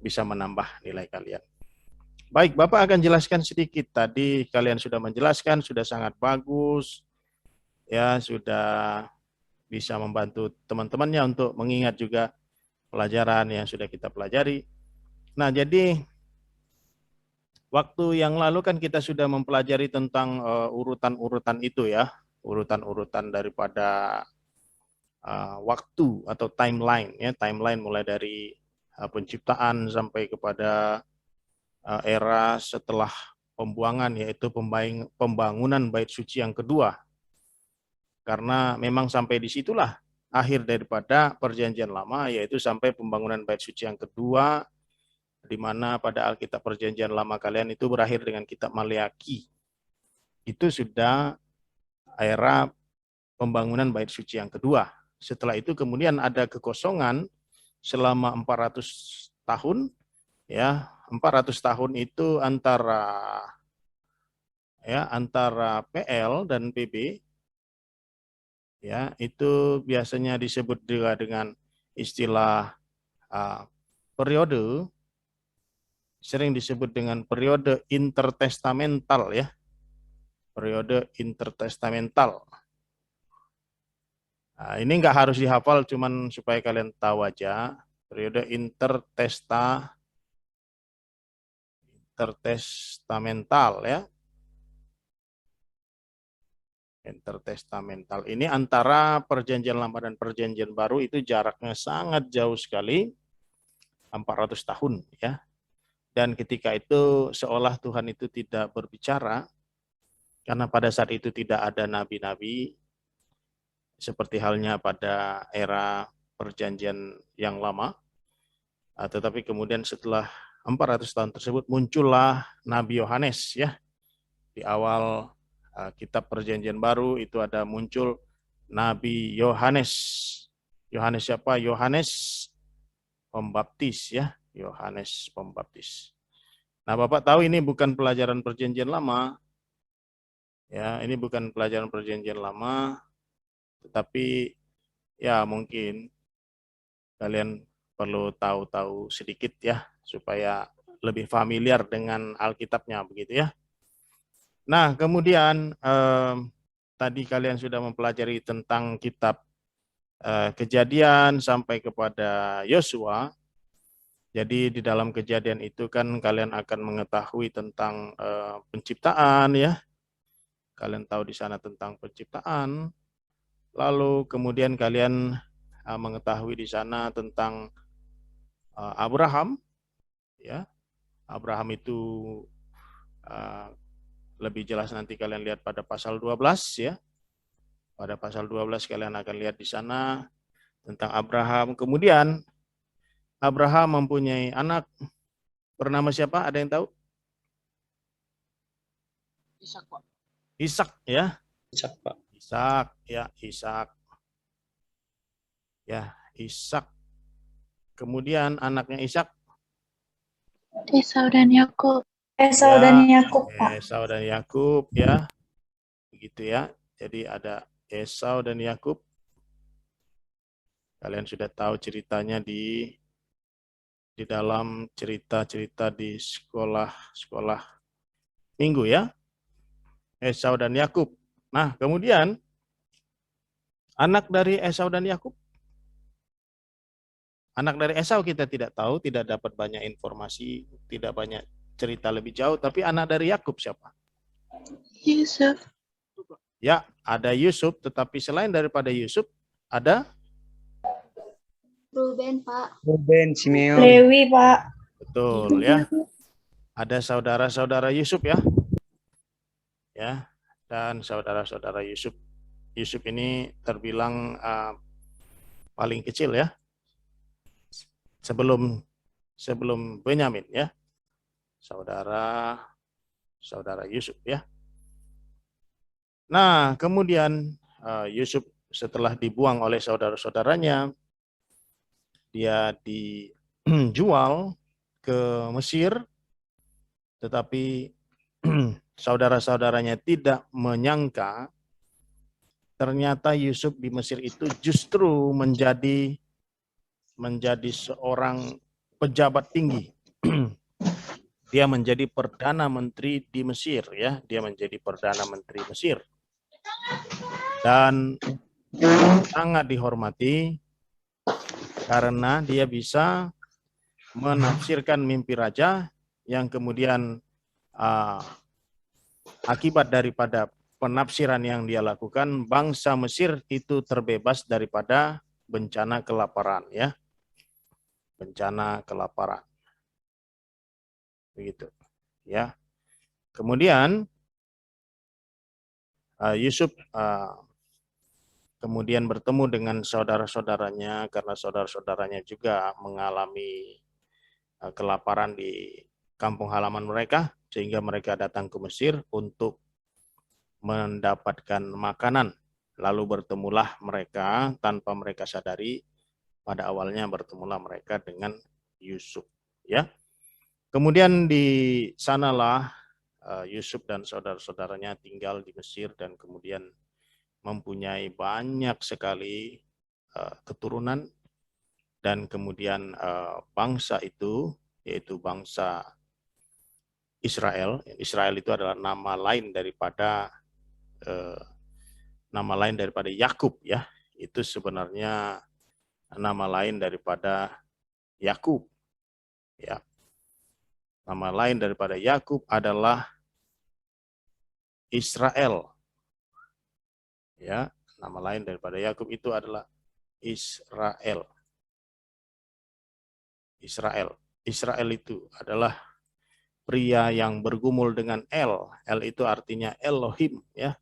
bisa menambah nilai kalian. Baik, Bapak akan jelaskan sedikit. Tadi kalian sudah menjelaskan, sudah sangat bagus, ya, sudah bisa membantu teman-temannya untuk mengingat juga pelajaran yang sudah kita pelajari. Nah, jadi waktu yang lalu kan kita sudah mempelajari tentang urutan-urutan itu ya, urutan-urutan daripada waktu atau timeline ya, timeline mulai dari penciptaan sampai kepada era setelah pembuangan, yaitu pembangunan bait suci yang kedua. Karena memang sampai disitulah akhir daripada perjanjian lama, yaitu sampai pembangunan bait suci yang kedua, di mana pada Alkitab perjanjian lama kalian itu berakhir dengan kitab Maleaki. Itu sudah era pembangunan bait suci yang kedua. Setelah itu kemudian ada kekosongan selama 400 tahun, ya, 400 tahun itu antara PL dan PB, ya, itu biasanya disebut juga dengan istilah periode, sering disebut dengan periode intertestamental ya, periode intertestamental. Nah, ini nggak harus dihafal, cuman supaya kalian tahu aja, periode intertestamental ya. Intertestamental ini antara perjanjian lama dan perjanjian baru itu jaraknya sangat jauh sekali, 400 tahun ya. Dan ketika itu seolah Tuhan itu tidak berbicara, karena pada saat itu tidak ada nabi-nabi, seperti halnya pada era perjanjian yang lama. Tetapi kemudian setelah 400 tahun tersebut muncullah Nabi Yohanes ya. Di awal kitab perjanjian baru itu ada muncul Nabi Yohanes. Yohanes siapa? Yohanes Pembaptis ya, Yohanes Pembaptis. Nah, Bapak tahu ini bukan pelajaran perjanjian lama. Ya, ini bukan pelajaran perjanjian lama, tetapi ya mungkin kalian perlu tahu-tahu sedikit ya supaya lebih familiar dengan Alkitabnya begitu ya. Nah, kemudian tadi kalian sudah mempelajari tentang kitab Kejadian sampai kepada Yosua. Jadi di dalam Kejadian itu kan kalian akan mengetahui tentang penciptaan ya. Kalian tahu di sana tentang penciptaan. Lalu kemudian kalian mengetahui di sana tentang Abraham ya. Abraham itu lebih jelas nanti kalian lihat pada pasal 12 ya. Pada pasal 12 kalian akan lihat di sana tentang Abraham. Kemudian Abraham mempunyai anak bernama siapa? Ada yang tahu? Ishak, Pak. Ishak ya. Ishak, Pak. Ishak ya, Ishak. Ya, Ishak. Kemudian anaknya Ishak Esau dan Yakub. Esau dan Yakub, Pak. Esau dan Yakub ya. Begitu ya. Jadi ada Esau dan Yakub. Kalian sudah tahu ceritanya di dalam cerita-cerita di sekolah minggu ya. Esau dan Yakub. Nah, kemudian anak dari Esau dan Yakub. Anak dari Esau kita tidak tahu, tidak dapat banyak informasi, tidak banyak cerita lebih jauh, tapi anak dari Yakub siapa? Yusuf. Ya, ada Yusuf, tetapi selain daripada Yusuf, ada Ruben, Pak. Ruben, Simeon. Lewi, Pak. betul ya. Ada saudara-saudara Yusuf ya. Ya, dan saudara-saudara Yusuf. Yusuf ini terbilang paling kecil ya. Sebelum Benyamin ya. Saudara Yusuf ya. Nah, kemudian Yusuf setelah dibuang oleh saudara-saudaranya, dia dijual ke Mesir, tetapi saudara-saudaranya tidak menyangka ternyata Yusuf di Mesir itu justru menjadi seorang pejabat tinggi dia menjadi perdana menteri di Mesir, ya. Dia menjadi perdana menteri Mesir dan sangat dihormati karena dia bisa menafsirkan mimpi raja yang kemudian akibat daripada penafsiran yang dia lakukan, bangsa Mesir itu terbebas daripada bencana kelaparan, ya. Bencana kelaparan. Begitu, ya. Kemudian Yusuf kemudian bertemu dengan saudara-saudaranya karena saudara-saudaranya juga mengalami kelaparan di kampung halaman mereka, sehingga mereka datang ke Mesir untuk mendapatkan makanan. Lalu bertemulah mereka tanpa mereka sadari, pada awalnya bertemulah mereka dengan Yusuf, ya. Kemudian di sanalah Yusuf dan saudara-saudaranya tinggal di Mesir dan kemudian mempunyai banyak sekali keturunan, dan kemudian bangsa itu, yaitu bangsa Israel. Israel itu adalah nama lain daripada Yakub, ya. Itu sebenarnya nama lain daripada Yakub, ya. Nama lain daripada Yakub adalah Israel, ya. Nama lain daripada Yakub itu adalah Israel. Israel itu adalah pria yang bergumul dengan El. El itu artinya Elohim, ya.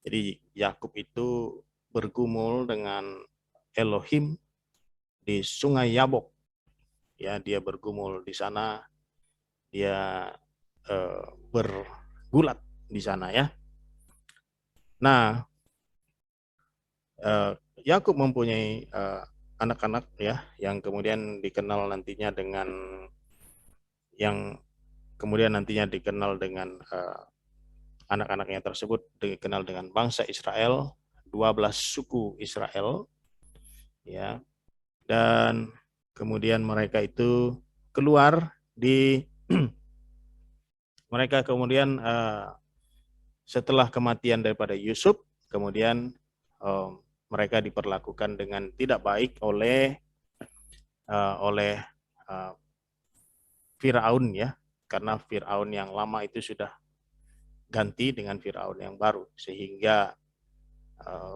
Jadi Yakub itu bergumul dengan Elohim di Sungai Yabok. Ya, dia bergumul di sana, dia bergulat di sana, ya. Nah, Yakub mempunyai anak-anak, ya, yang kemudian dikenal nantinya dengan anak-anaknya tersebut dikenal dengan bangsa Israel, 12 suku Israel, ya. Dan kemudian mereka itu keluar di mereka kemudian setelah kematian daripada Yusuf, kemudian mereka diperlakukan dengan tidak baik oleh Firaun, ya, karena Firaun yang lama itu sudah ganti dengan Firaun yang baru, sehingga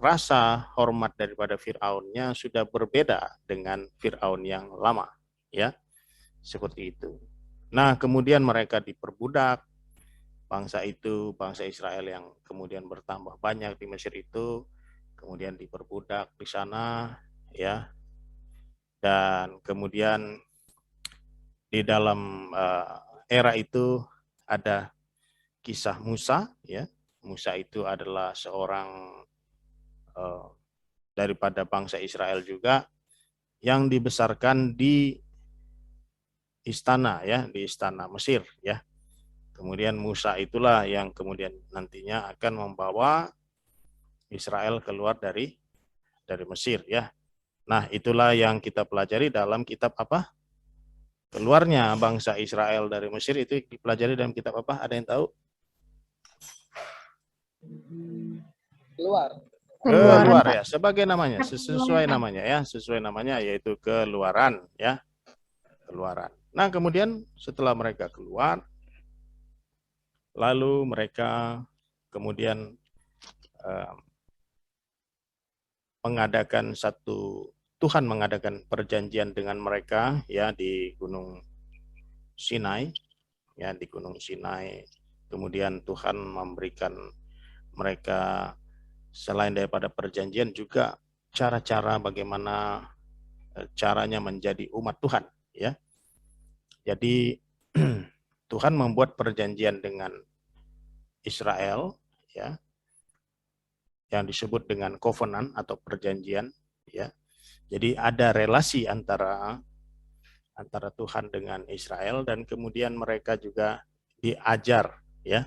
rasa hormat daripada Firaunnya sudah berbeda dengan Firaun yang lama, ya, seperti itu. Nah, kemudian mereka diperbudak, bangsa Israel yang kemudian bertambah banyak di Mesir itu, kemudian diperbudak di sana, ya. Dan kemudian di dalam era itu ada kisah Musa, ya. Musa itu adalah seorang daripada bangsa Israel juga yang dibesarkan di istana, ya, di istana Mesir, ya. Kemudian Musa itulah yang kemudian nantinya akan membawa Israel keluar dari Mesir, ya. Nah, itulah yang kita pelajari dalam kitab apa? Keluarnya bangsa Israel dari Mesir itu dipelajari dalam kitab apa? Ada yang tahu? Keluar, ya, sebagai namanya, sesuai namanya, ya, sesuai namanya, yaitu Keluaran, ya. Keluaran. Nah, kemudian setelah mereka keluar, lalu mereka kemudian Tuhan mengadakan perjanjian dengan mereka, ya, di Gunung Sinai, ya, di Gunung Sinai. Kemudian Tuhan memberikan mereka selain daripada perjanjian juga cara-cara bagaimana caranya menjadi umat Tuhan, ya. Jadi Tuhan membuat perjanjian dengan Israel, ya, yang disebut dengan covenant atau perjanjian, ya. Jadi ada relasi antara Tuhan dengan Israel, dan kemudian mereka juga diajar, ya.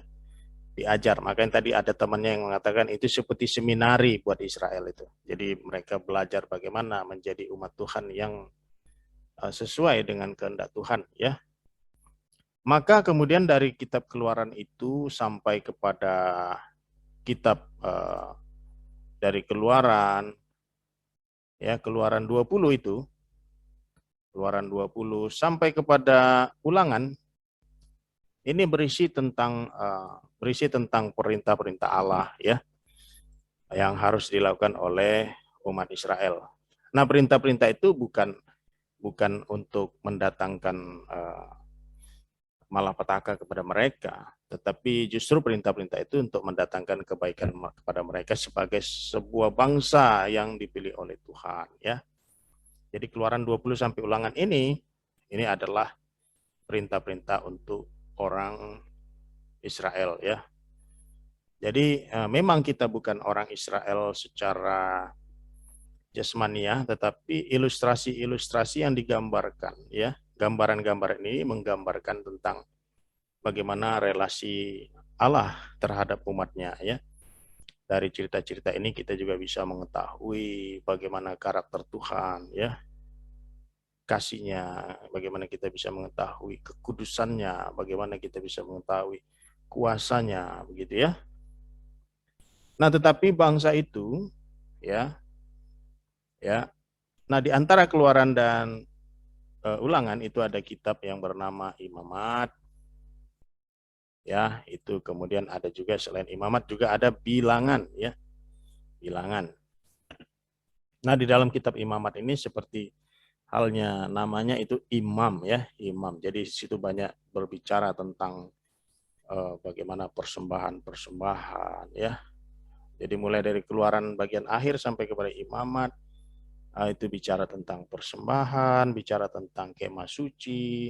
Diajar. Makanya tadi ada temannya yang mengatakan itu seperti seminari buat Israel itu. Jadi mereka belajar bagaimana menjadi umat Tuhan yang sesuai dengan kehendak Tuhan, ya. Maka kemudian dari kitab Keluaran itu sampai kepada kitab dari Keluaran, ya Keluaran 20 itu, Keluaran 20 sampai kepada Ulangan, ini berisi tentang perintah-perintah Allah ya yang harus dilakukan oleh umat Israel. Nah, perintah-perintah itu bukan untuk mendatangkan malapetaka kepada mereka, tetapi justru perintah-perintah itu untuk mendatangkan kebaikan kepada mereka sebagai sebuah bangsa yang dipilih oleh Tuhan ya. Jadi Keluaran 20 sampai Ulangan ini adalah perintah-perintah untuk orang Israel ya. Jadi memang kita bukan orang Israel secara jasmaniah, tetapi ilustrasi-ilustrasi yang digambarkan ya, gambaran-gambaran ini menggambarkan tentang bagaimana relasi Allah terhadap umatnya ya. Dari cerita-cerita ini kita juga bisa mengetahui bagaimana karakter Tuhan ya, kasihnya, bagaimana kita bisa mengetahui kekudusannya, bagaimana kita bisa mengetahui kuasanya begitu ya. Nah, tetapi bangsa itu ya nah di antara Keluaran dan Ulangan itu ada kitab yang bernama Imamat ya, itu kemudian ada juga selain Imamat juga ada Bilangan ya, Bilangan. Nah, di dalam kitab Imamat ini seperti halnya namanya itu imam ya, imam. Jadi di situ banyak berbicara tentang bagaimana persembahan-persembahan ya. Jadi mulai dari Keluaran bagian akhir sampai kepada Imamat itu bicara tentang persembahan, bicara tentang kemah suci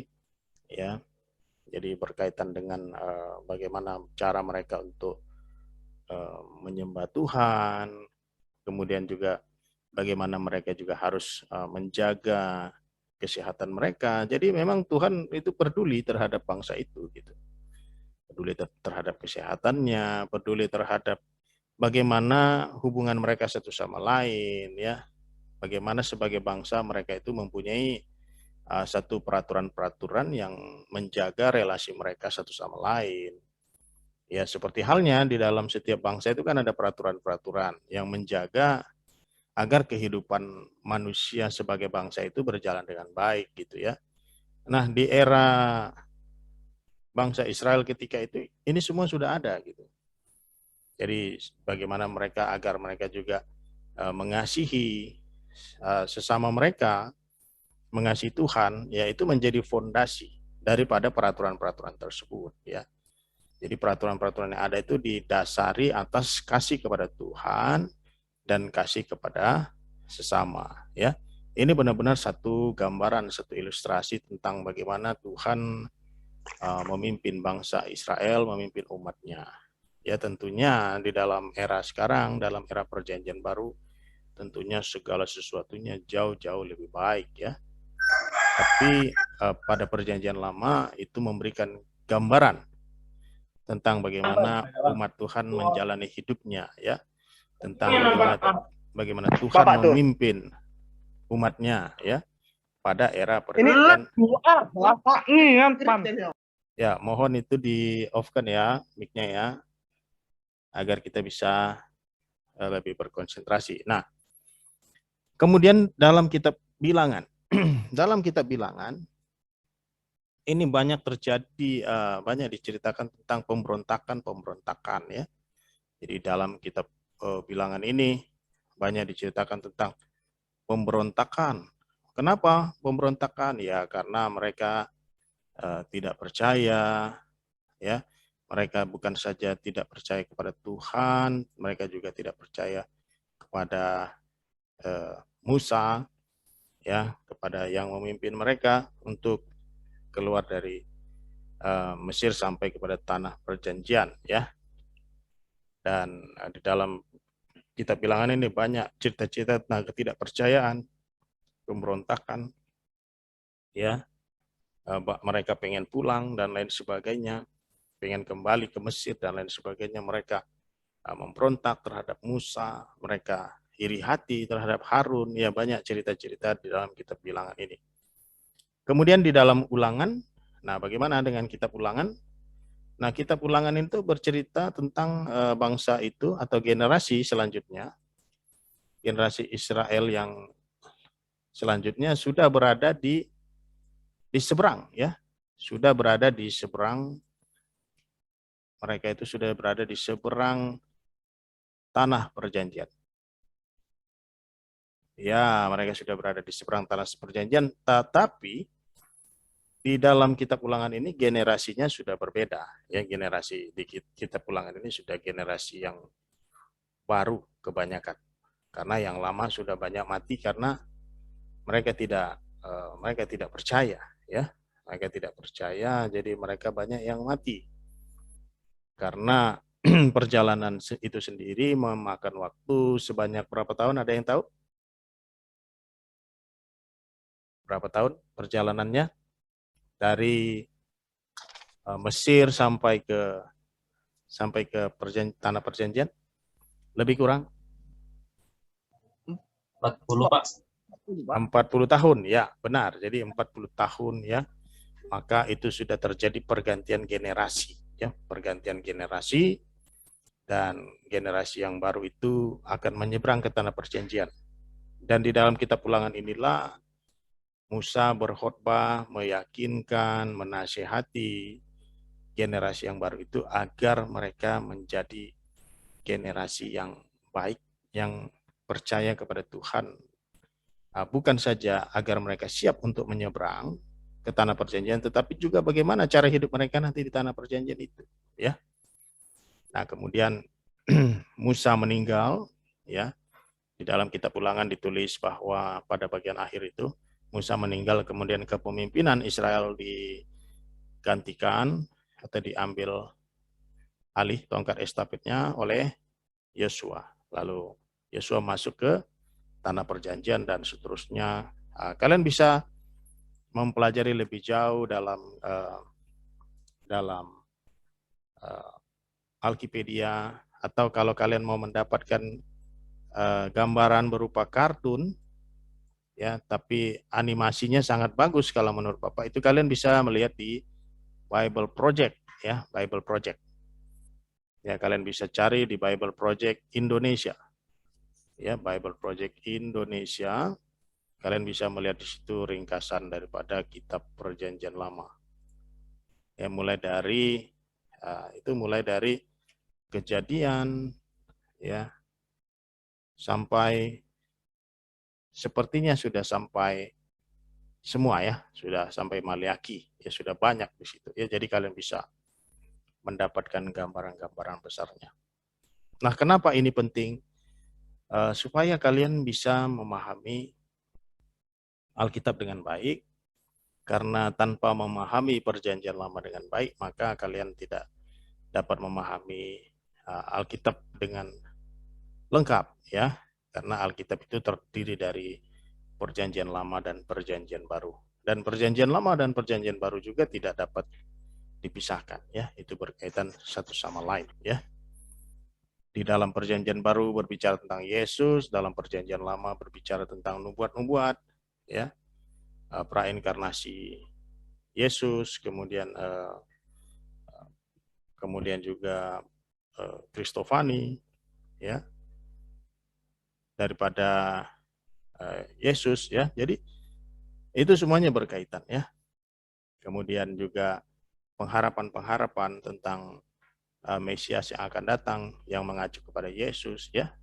ya. Jadi berkaitan dengan bagaimana cara mereka untuk menyembah Tuhan, kemudian juga bagaimana mereka juga harus menjaga kesehatan mereka. Jadi memang Tuhan itu peduli terhadap bangsa itu gitu. Peduli terhadap kesehatannya, peduli terhadap bagaimana hubungan mereka satu sama lain ya. Bagaimana sebagai bangsa mereka itu mempunyai satu peraturan-peraturan yang menjaga relasi mereka satu sama lain. Ya, seperti halnya di dalam setiap bangsa itu kan ada peraturan-peraturan yang menjaga agar kehidupan manusia sebagai bangsa itu berjalan dengan baik gitu ya. Nah, di era bangsa Israel ketika itu ini semua sudah ada gitu. Jadi bagaimana mereka agar mereka juga mengasihi sesama mereka, mengasihi Tuhan, yaitu menjadi fondasi daripada peraturan-peraturan tersebut ya. Jadi peraturan-peraturan yang ada itu didasari atas kasih kepada Tuhan dan kasih kepada sesama ya. Ini benar-benar satu gambaran, satu ilustrasi tentang bagaimana Tuhan memimpin bangsa Israel, memimpin umatnya. Ya tentunya di dalam era sekarang, dalam era perjanjian baru, tentunya segala sesuatunya jauh-jauh lebih baik ya. Tapi pada perjanjian lama itu memberikan gambaran tentang bagaimana umat Tuhan menjalani hidupnya ya, tentang bagaimana Tuhan memimpin umatnya ya pada era perjanjian. Ya, mohon itu di off-kan ya mic-nya ya agar kita bisa lebih berkonsentrasi. Nah, kemudian dalam kitab Bilangan, dalam kitab Bilangan ini banyak terjadi, banyak diceritakan tentang pemberontakan ya. Jadi dalam kitab Bilangan ini banyak diceritakan tentang pemberontakan. Kenapa pemberontakan? Ya karena mereka tidak percaya, ya. Mereka bukan saja tidak percaya kepada Tuhan, mereka juga tidak percaya kepada Musa, ya, kepada yang memimpin mereka untuk keluar dari Mesir sampai kepada tanah perjanjian, ya. Dan di dalam kitab Bilangan ini banyak cerita-cerita tentang ketidakpercayaan, pemberontakan, ya. Mereka pengen pulang dan lain sebagainya, pengen kembali ke Mesir dan lain sebagainya. Mereka memberontak terhadap Musa, mereka iri hati terhadap Harun, ya banyak cerita-cerita di dalam kitab Bilangan ini. Kemudian di dalam Ulangan Nah, bagaimana dengan kitab Ulangan? Nah, kitab Ulangan itu bercerita tentang bangsa itu atau generasi selanjutnya, generasi Israel yang selanjutnya sudah berada di seberang, ya, sudah berada di seberang, mereka itu sudah berada di seberang tanah perjanjian. Ya, mereka sudah berada di seberang tanah perjanjian, tetapi di dalam kitab Ulangan ini generasinya sudah berbeda. Ya, generasi di kitab Ulangan ini sudah generasi yang baru kebanyakan. Karena yang lama sudah banyak mati karena mereka tidak percaya, ya. Mereka tidak percaya, jadi mereka banyak yang mati. Karena perjalanan itu sendiri memakan waktu sebanyak berapa tahun? Ada yang tahu? Berapa tahun perjalanannya? Dari Mesir sampai ke tanah perjanjian? Lebih kurang 40 Pak. 40 tahun, ya benar. Jadi 40 tahun, ya. Maka itu sudah terjadi pergantian generasi, ya, pergantian generasi, dan generasi yang baru itu akan menyeberang ke tanah perjanjian. Dan di dalam kitab Ulangan inilah Musa berkhotbah, meyakinkan, menasihati generasi yang baru itu agar mereka menjadi generasi yang baik, yang percaya kepada Tuhan. Bukan saja agar mereka siap untuk menyeberang ke tanah perjanjian, tetapi juga bagaimana cara hidup mereka nanti di tanah perjanjian itu, ya. Nah, kemudian Musa meninggal, ya. Di dalam kitab Ulangan ditulis bahwa pada bagian akhir itu Musa meninggal, kemudian kepemimpinan Israel digantikan atau diambil alih tongkat estafetnya oleh Yosua. Lalu Yosua masuk ke tanah perjanjian dan seterusnya. Kalian bisa mempelajari lebih jauh dalam Alkipedia, atau kalau kalian mau mendapatkan gambaran berupa kartun, ya, tapi animasinya sangat bagus kalau menurut Bapak, itu kalian bisa melihat di Bible Project, ya, Bible Project. Ya, kalian bisa cari di Bible Project Indonesia. Ya, Bible Project Indonesia. Kalian bisa melihat di situ ringkasan daripada kitab Perjanjian Lama. Ya, mulai dari Kejadian, ya, sampai sepertinya sudah sampai semua, ya, sudah sampai Maleakhi, ya, sudah banyak di situ, ya. Jadi kalian bisa mendapatkan gambaran-gambaran besarnya. Nah, kenapa ini penting? Supaya kalian bisa memahami Alkitab dengan baik, karena tanpa memahami Perjanjian Lama dengan baik, maka kalian tidak dapat memahami Alkitab dengan lengkap, ya, karena Alkitab itu terdiri dari Perjanjian Lama dan Perjanjian Baru, dan Perjanjian Lama dan Perjanjian Baru juga tidak dapat dipisahkan, ya, itu berkaitan satu sama lain, ya. Di dalam Perjanjian Baru berbicara tentang Yesus, dalam Perjanjian Lama berbicara tentang nubuat-nubuat, ya, prainkarnasi Yesus, kemudian juga Kristofani, ya, daripada Yesus, ya. Jadi itu semuanya berkaitan, ya. Kemudian juga pengharapan-pengharapan tentang Mesias yang akan datang yang mengacu kepada Yesus, ya.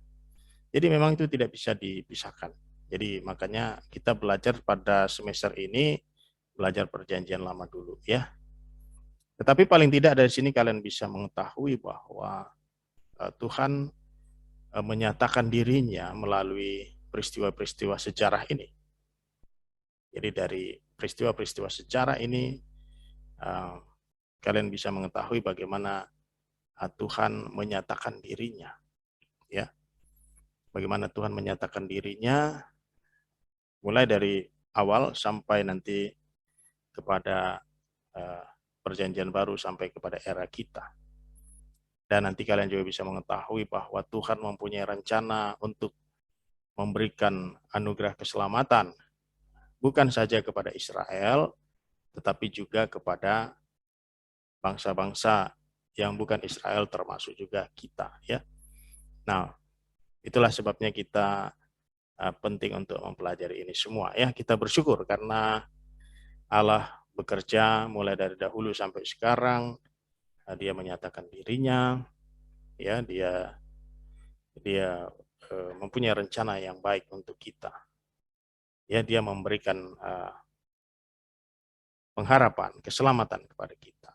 Jadi memang itu tidak bisa dipisahkan. Jadi makanya kita belajar pada semester ini belajar Perjanjian Lama dulu, ya. Tetapi paling tidak dari sini kalian bisa mengetahui bahwa Tuhan menyatakan dirinya melalui peristiwa-peristiwa sejarah ini. Jadi dari peristiwa-peristiwa sejarah ini kalian bisa mengetahui bagaimana Tuhan menyatakan dirinya, ya. Bagaimana Tuhan menyatakan dirinya mulai dari awal sampai nanti kepada Perjanjian Baru sampai kepada era kita. Dan nanti kalian juga bisa mengetahui bahwa Tuhan mempunyai rencana untuk memberikan anugerah keselamatan bukan saja kepada Israel, tetapi juga kepada bangsa-bangsa yang bukan Israel, termasuk juga kita, ya. Nah, itulah sebabnya kita penting untuk mempelajari ini semua, ya. Kita bersyukur karena Allah bekerja mulai dari dahulu sampai sekarang. Dia menyatakan dirinya, ya, dia mempunyai rencana yang baik untuk kita. Ya, dia memberikan pengharapan, keselamatan kepada kita.